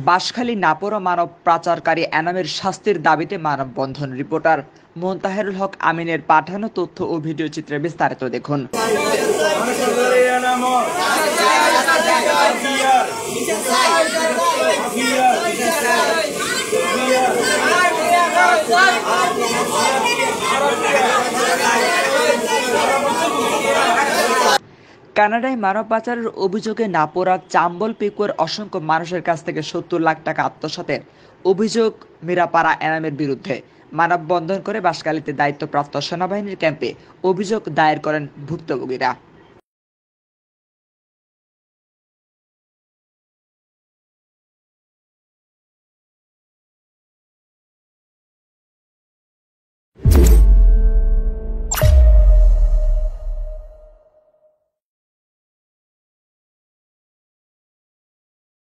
বাঁশখালী নাপোরা মানব পাচারকারী এনামের শাস্তির দাবিতে মানববন্ধন। রিপোর্টার মোন্তাহেরুল হক আমিনের পাঠানো তথ্য ও ভিডিও চিত্রে বিস্তারিত দেখুন। কানাডায় মানব পাচারের অভিযোগে নাপোরা চাম্বল পেকুয়ার অসংখ্য মানুষের কাছ থেকে ৭০ লাখ টাকা আত্মসাতের অভিযোগ মিরাপাড়া এনামের বিরুদ্ধে। মানববন্ধন করে বাঁশখালীতে দায়িত্বপ্রাপ্ত সেনাবাহিনীর ক্যাম্পে অভিযোগ দায়ের করেন ভুক্তভোগীরা।